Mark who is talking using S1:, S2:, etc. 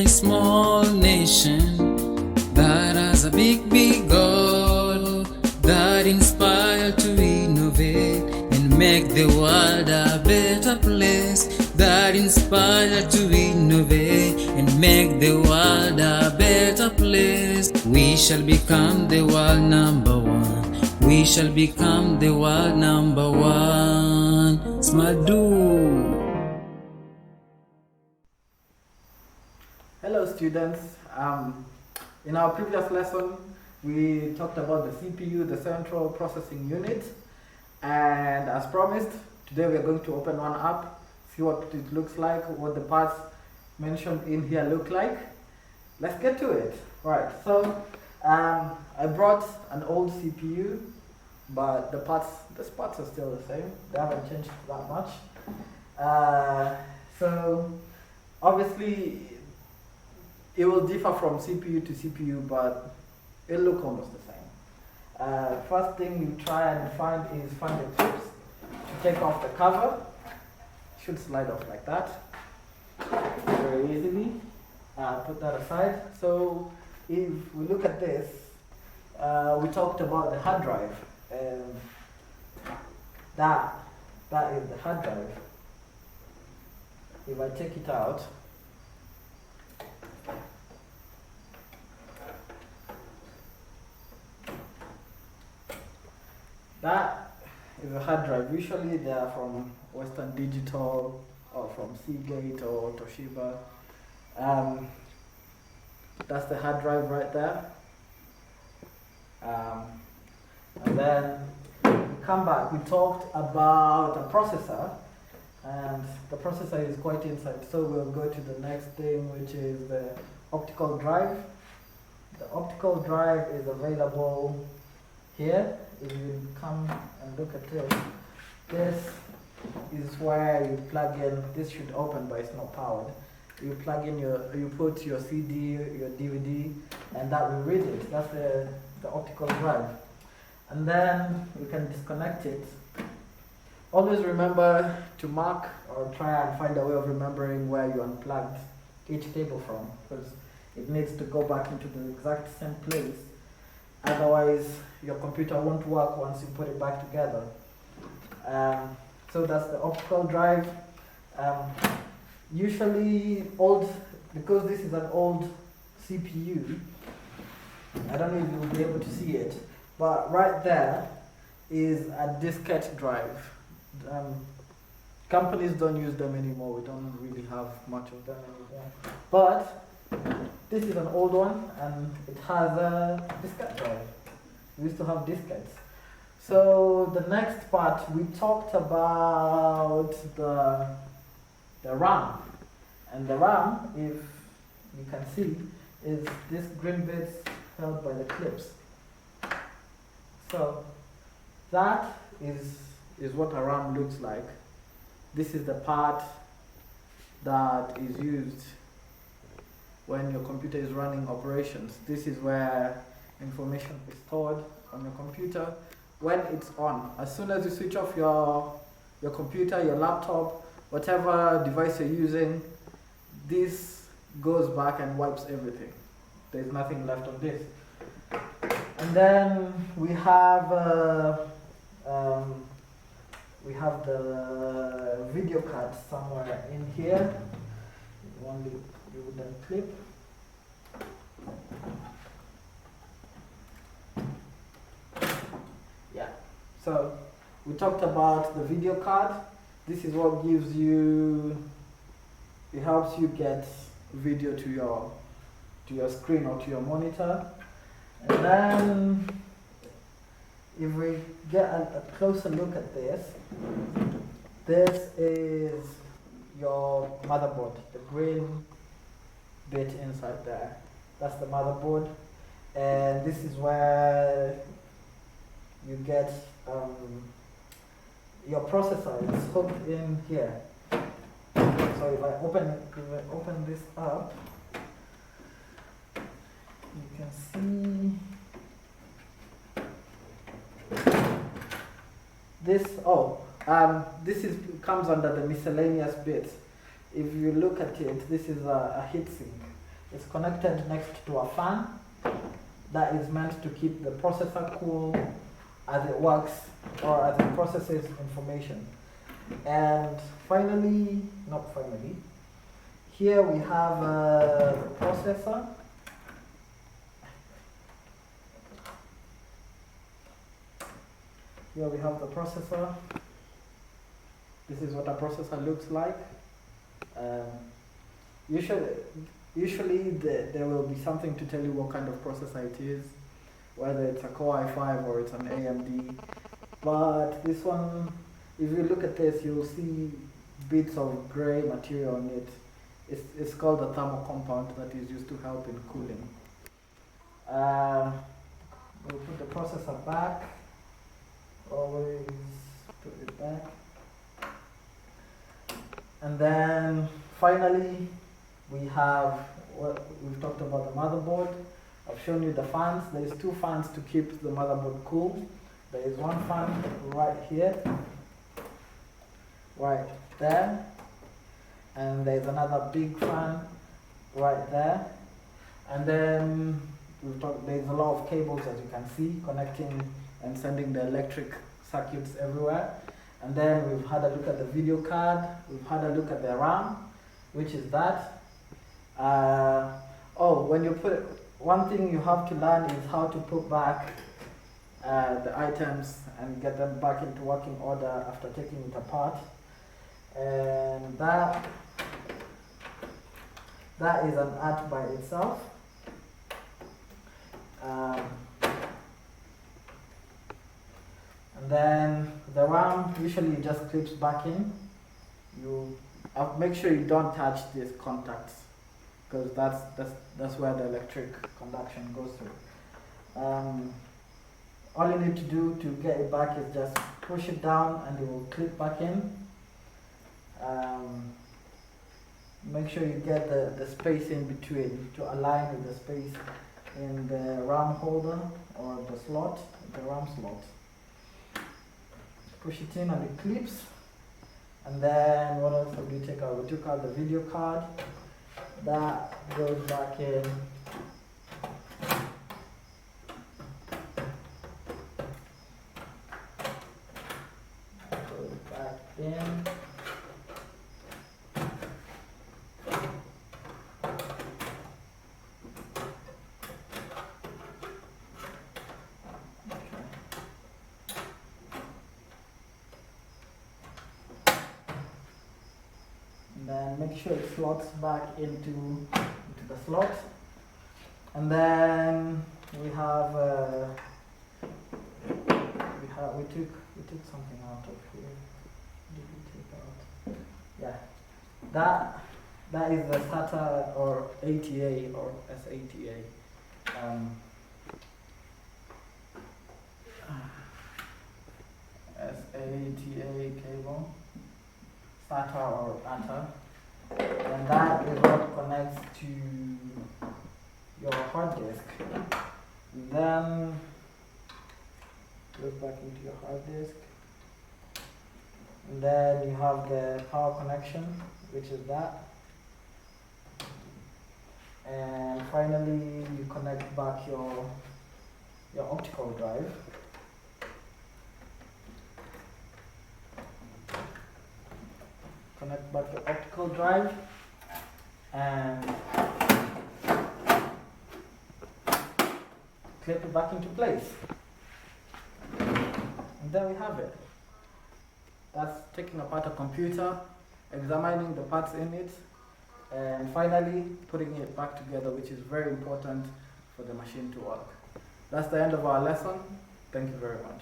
S1: a small nation that has a big, big goal that inspired to innovate and make the world a better place. That inspired to innovate and make the world a better place. We shall become the world number one. We shall become the world number one. Smadu.
S2: Hello students, in our previous lesson we talked about the CPU, the Central Processing Unit, and as promised, today we are going to open one up, see what it looks like, what the parts mentioned in here look like. Let's get to it. Right, so I brought an old CPU, but the parts are still the same, they haven't changed that much. So obviously it will differ from CPU to CPU, but it'll look almost the same. First thing you try and find the clips to take off the cover. It should slide off like that very easily. Put that aside. So if we look at this, we talked about the hard drive, and that is the hard drive. If I take it out, that is a hard drive. Usually they are from Western Digital or from Seagate or Toshiba. That's the hard drive right there. And then we come back. We talked about a processor, and the processor is quite inside. So we'll go to the next thing, which is the optical drive. The optical drive is available here. If you come and look at this, this is where you plug in. This should open, but it's not powered. You plug in you put your CD, your DVD, and that will read it. That's the optical drive. And then you can disconnect it. Always remember to mark or try and find a way of remembering where you unplugged each cable from, because it needs to go back into the exact same place. Otherwise, your computer won't work once you put it back together. So that's the optical drive. Usually because this is an old CPU, I don't know if you'll be able to see it, but right there is a diskette drive. Companies don't use them anymore. We don't really have much of them anymore. But this is an old one, and it has a diskette drive. We used to have diskettes. So the next part, we talked about the RAM. And the RAM, if you can see, is this green bit held by the clips. So that is what a RAM looks like. This is the part that is used when your computer is running operations. This is where information is stored on your computer when it's on. As soon as you switch off your computer, your laptop, whatever device you're using, this goes back and wipes everything. There's nothing left of this. And then we have the video card somewhere in here. Only you would then clip. Yeah. So we talked about the video card. This is what gives you. It helps you get video to your screen or to your monitor. And then, if we get a closer look at this, this is your motherboard, the green bit inside there. That's the motherboard, and this is where you get your processor. It's hooked in here. So if I open this up, you can see this. This comes under the miscellaneous bits. If you look at it, this is a heatsink. It's connected next to a fan that is meant to keep the processor cool as it works or as it processes information. And finally, not finally, here we have the processor. Here we have the processor. This is what a processor looks like. Usually there will be something to tell you what kind of processor it is, whether it's a Core i5 or it's an AMD. But this one, if you look at this, you'll see bits of gray material on it. It's called a thermal compound that is used to help in cooling. We'll put the processor back. Always put it back. And then finally, we have what we've talked about the motherboard. I've shown you the fans. There's two fans to keep the motherboard cool. There is one fan right here, right there, and there's another big fan right there. And then there's a lot of cables, as you can see, connecting and sending the electric circuits everywhere. And then we've had a look at the video card. We've had a look at the RAM, which is that. When you put it, one thing you have to learn is how to put back the items and get them back into working order after taking it apart. And that is an art by itself. And then the RAM usually just clips back in. You make sure you don't touch these contacts, because that's where the electric conduction goes through. All you need to do to get it back is just push it down and it will clip back in. Make sure you get the space in between to align with the space in the RAM holder or the slot, the RAM slot. Push it in and it clips. And then what else did we take out? We took out the video card. That goes back in. Goes back in. Then make sure it slots back into the slot. And then we took something out of here. Did we take out? Yeah, that is the SATA or ATA or SATA. SATA cable. SATA or ATA, and that is what connects to your hard disk. And then goes back into your hard disk, and then you have the power connection, which is that, and finally you connect back your optical drive. Connect back your optical drive and clip it back into place. And there we have it. That's taking apart a computer, examining the parts in it, and finally putting it back together, which is very important for the machine to work. That's the end of our lesson. Thank you very much.